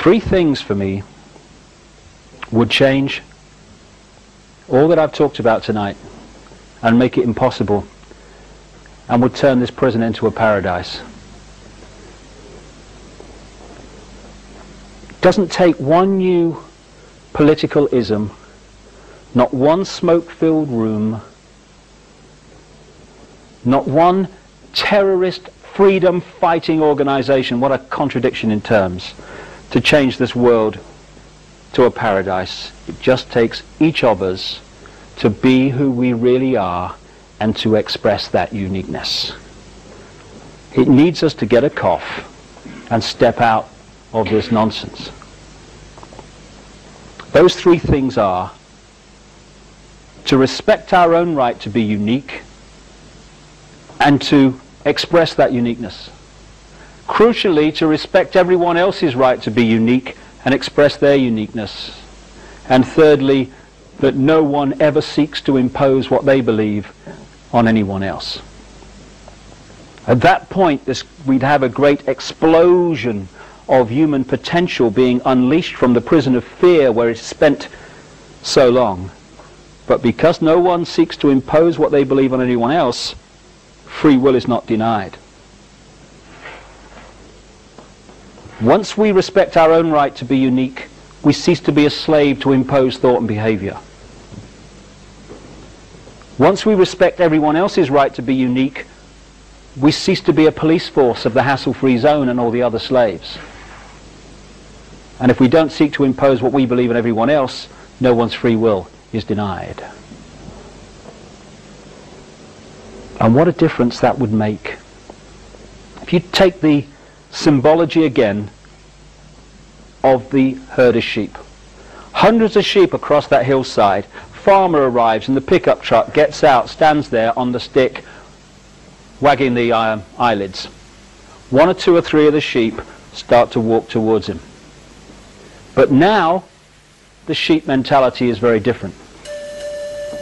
Three things for me would change all that I've talked about tonight and make it impossible, and would turn this prison into a paradise. It doesn't take one new political ism, not one smoke-filled room, not one terrorist freedom-fighting organization, what a contradiction in terms, to change this world to a paradise. It just takes each of us to be who we really are and to express that uniqueness. It needs us to get a cough and step out of this nonsense. Those three things are to respect our own right to be unique and to express that uniqueness. Crucially, to respect everyone else's right to be unique and express their uniqueness. And thirdly, that no one ever seeks to impose what they believe on anyone else. At that point, we'd have a great explosion of human potential being unleashed from the prison of fear where it's spent so long. But because no one seeks to impose what they believe on anyone else, free will is not denied. Once we respect our own right to be unique, we cease to be a slave to imposed thought and behavior. Once we respect everyone else's right to be unique, we cease to be a police force of the hassle-free zone and all the other slaves. And if we don't seek to impose what we believe on everyone else, no one's free will is denied. And what a difference that would make. If you take the symbology again of the herd of sheep. Hundreds of sheep across that hillside. Farmer arrives in the pickup truck, gets out, stands there on the stick, wagging the eyelids. One or two or three of the sheep start to walk towards him. But now the sheep mentality is very different.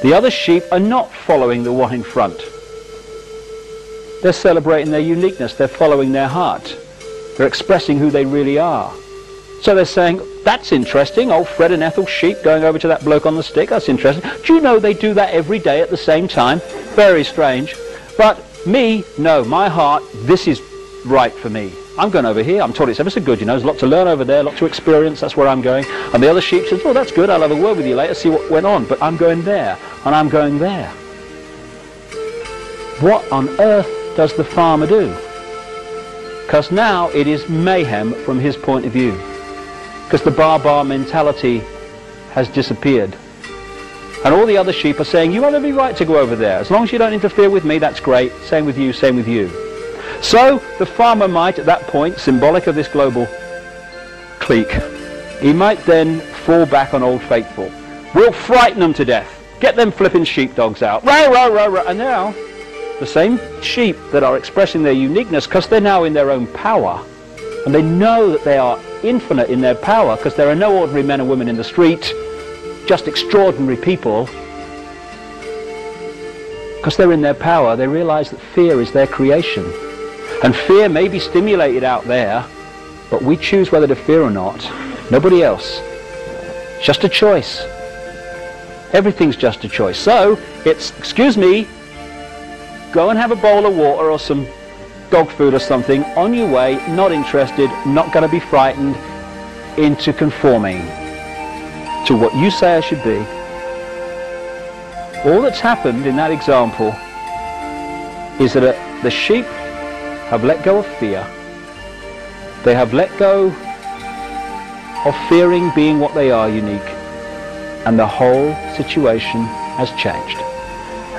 The other sheep are not following the one in front. They're celebrating their uniqueness. They're following their heart. They're expressing who they really are. So they're saying, that's interesting, old Fred and Ethel's sheep going over to that bloke on the stick, that's interesting. Do you know they do that every day at the same time? Very strange. But me, no, my heart, this is right for me. I'm going over here. I'm told it's ever so good, you know. There's a lot to learn over there, a lot to experience. That's where I'm going. And the other sheep says, oh, that's good. I'll have a word with you later, see what went on. But I'm going there, and I'm going there. What on earth does the farmer do? Because now it is mayhem from his point of view. Because the bar mentality has disappeared. And all the other sheep are saying, you have every right to go over there. As long as you don't interfere with me, that's great. Same with you, same with you. So the farmer might, at that point, symbolic of this global clique, he might then fall back on Old Faithful. We'll frighten them to death. Get them flipping sheepdogs out. Row, row, row, row. And now, the same sheep that are expressing their uniqueness, because they're now in their own power, and they know that they are infinite in their power, because there are no ordinary men and women in the street, just extraordinary people. Because they're in their power, they realize that fear is their creation. And fear may be stimulated out there, but we choose whether to fear or not. Nobody else. It's just a choice. Everything's just a choice. So, it's, excuse me, go and have a bowl of water or some dog food or something, on your way, not interested, not going to be frightened into conforming to what you say I should be. All that's happened in that example is that the sheep have let go of fear. They have let go of fearing being what they are, unique, and the whole situation has changed.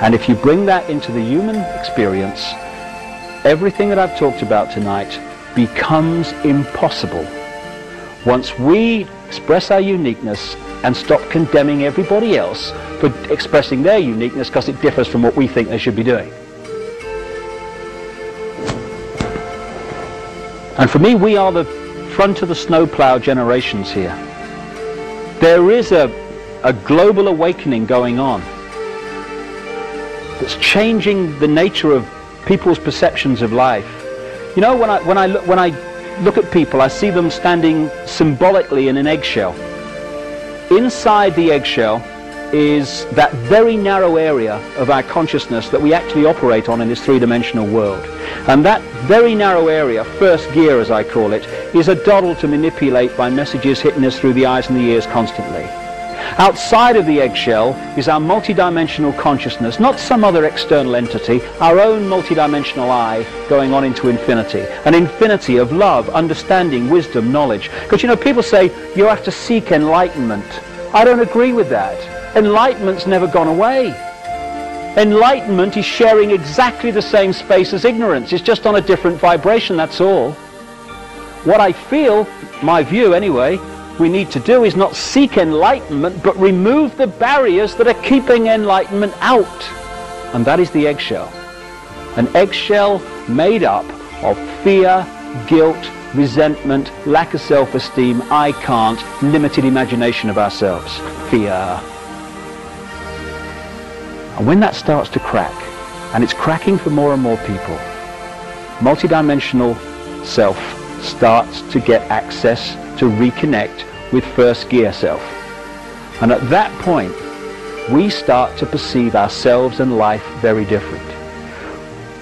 And if you bring that into the human experience, everything that I've talked about tonight becomes impossible once we express our uniqueness and stop condemning everybody else for expressing their uniqueness because it differs from what we think they should be doing. And for me, we are the front of the snowplow generations here. There is a global awakening going on that's changing the nature of people's perceptions of life. You know, when I look at people, I see them standing symbolically in an eggshell. Inside the eggshell is that very narrow area of our consciousness that we actually operate on in this three-dimensional world. And that very narrow area, first gear as I call it, is a doddle to manipulate by messages hitting us through the eyes and the ears constantly. Outside of the eggshell is our multidimensional consciousness, not some other external entity, our own multidimensional I going on into infinity. An infinity of love, understanding, wisdom, knowledge. Because, you know, people say you have to seek enlightenment. I don't agree with that. Enlightenment's never gone away. Enlightenment is sharing exactly the same space as ignorance. It's just on a different vibration, that's all. What I feel, my view anyway, we need to do is not seek enlightenment, but remove the barriers that are keeping enlightenment out. And that is the eggshell. An eggshell made up of fear, guilt, resentment, lack of self-esteem, I can't, limited imagination of ourselves. Fear. And when that starts to crack, and it's cracking for more and more people, multidimensional self starts to get access to reconnect with first gear self. And at that point, we start to perceive ourselves and life very different.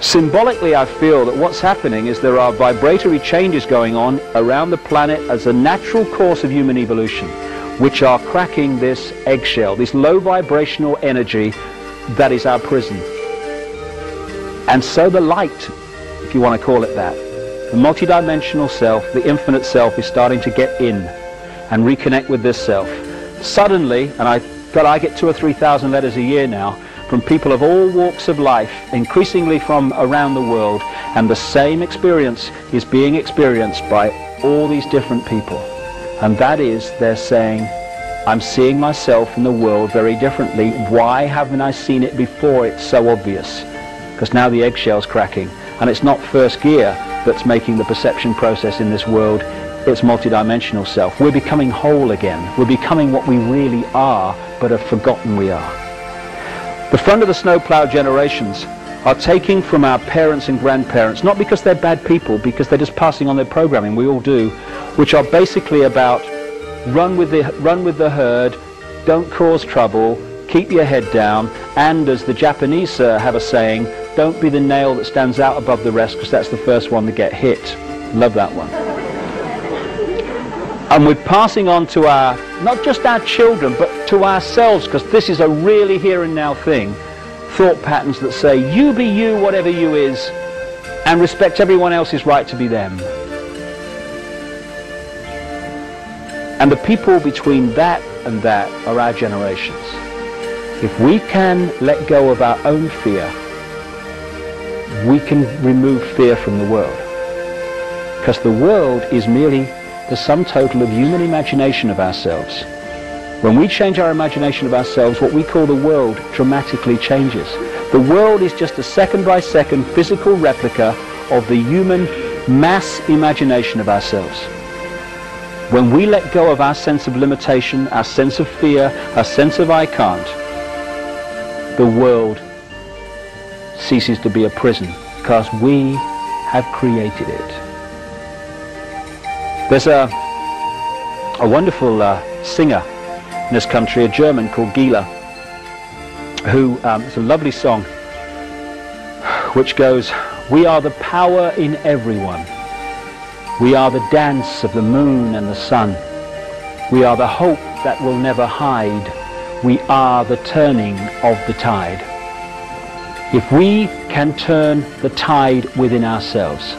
Symbolically, I feel that what's happening is there are vibratory changes going on around the planet as a natural course of human evolution, which are cracking this eggshell, this low vibrational energy that is our prison. And so the light, if you want to call it that, the multidimensional self, the infinite self, is starting to get in and reconnect with this self. Suddenly, and I get 2,000 or 3,000 letters a year now from people of all walks of life, increasingly from around the world, and the same experience is being experienced by all these different people. And that is, they're saying, I'm seeing myself in the world very differently. Why haven't I seen it before? It's so obvious. Because now the eggshell's cracking, and it's not first gear that's making the perception process in this world. It's multidimensional self. We're becoming whole again. We're becoming what we really are, but have forgotten we are. The front of the snowplow generations are taking from our parents and grandparents, not because they're bad people, because they're just passing on their programming, we all do, which are basically about run with the herd, don't cause trouble, keep your head down, and as the Japanese have a saying, don't be the nail that stands out above the rest, because that's the first one to get hit. Love that one. And we're passing on to our, not just our children, but to ourselves, because this is a really here and now thing, thought patterns that say, you be you, whatever you is, and respect everyone else's right to be them. And the people between that and that are our generations. If we can let go of our own fear, we can remove fear from the world. Because the world is merely the sum total of human imagination of ourselves. When we change our imagination of ourselves, what we call the world dramatically changes. The world is just a second-by-second physical replica of the human mass imagination of ourselves. When we let go of our sense of limitation, our sense of fear, our sense of I can't, the world ceases to be a prison, because we have created it. There's a wonderful singer in this country, a German called Gila, who, it's a lovely song, which goes, we are the power in everyone. We are the dance of the moon and the sun. We are the hope that will never hide. We are the turning of the tide. If we can turn the tide within ourselves,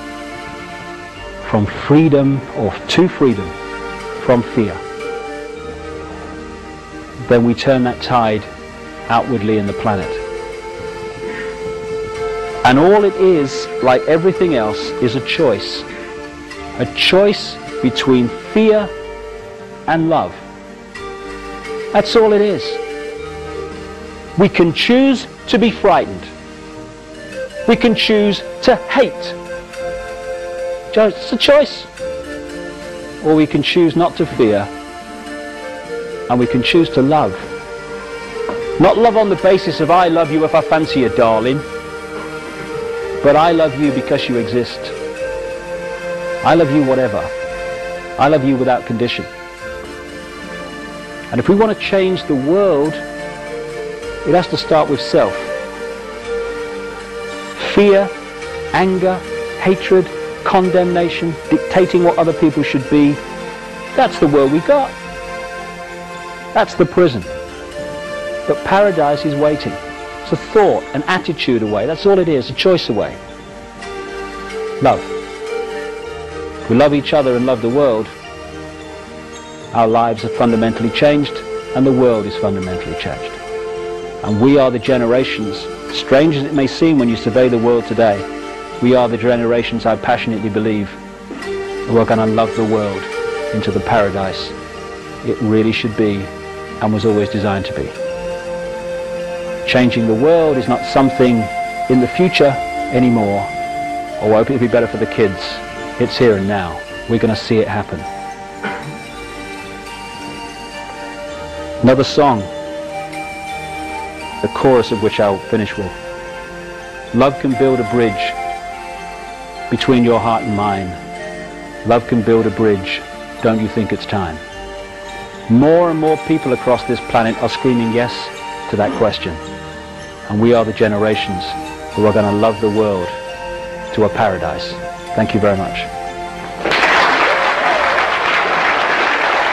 from freedom or to freedom from fear, then we turn that tide outwardly in the planet. And all it is, like everything else, is a choice. A choice between fear and love. That's all it is. We can choose to be frightened. We can choose to hate. It's a choice. Or we can choose not to fear, and we can choose to love. Not love on the basis of I love you if I fancy you, darling, but I love you because you exist. I love you whatever. I love you without condition. And if we want to change the world, it has to start with self. Fear, anger, hatred, condemnation, dictating what other people should be, that's the world we got. That's the prison. But paradise is waiting. It's a thought, an attitude away. That's all it is, a choice away. Love. If we love each other and love the world, our lives are fundamentally changed and the world is fundamentally changed. And we are the generations, strange as it may seem when you survey the world today, we are the generations, I passionately believe, who are going to love the world into the paradise it really should be and was always designed to be. Changing the world is not something in the future anymore, or I hope it'll be better for the kids. It's here and now. We're going to see it happen. Another song, the chorus of which I'll finish with. Love can build a bridge between your heart and mine. Love can build a bridge. Don't you think it's time? More and more people across this planet are screaming yes to that question. And we are the generations who are going to love the world to a paradise. Thank you very much.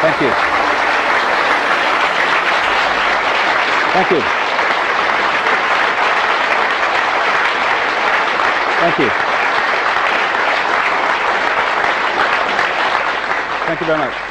Thank you. Thank you. Thank you. Thank you very much.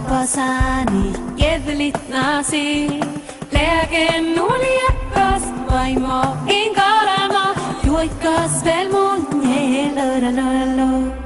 Pasani, yevelit nasi, legen Liekkas, vaimo inkarama, juo Liekkas veel monje löralörlo.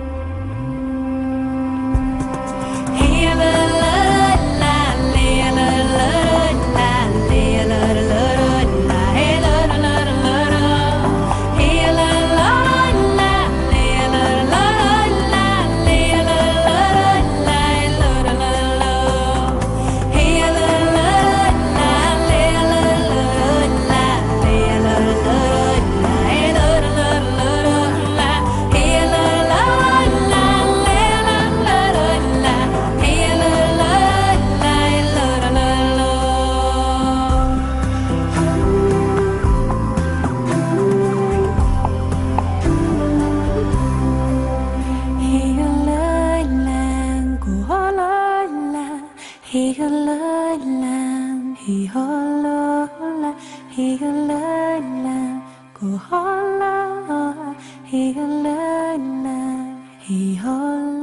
He got lam, he holla, he got lam, go holla, he got lam, he holla.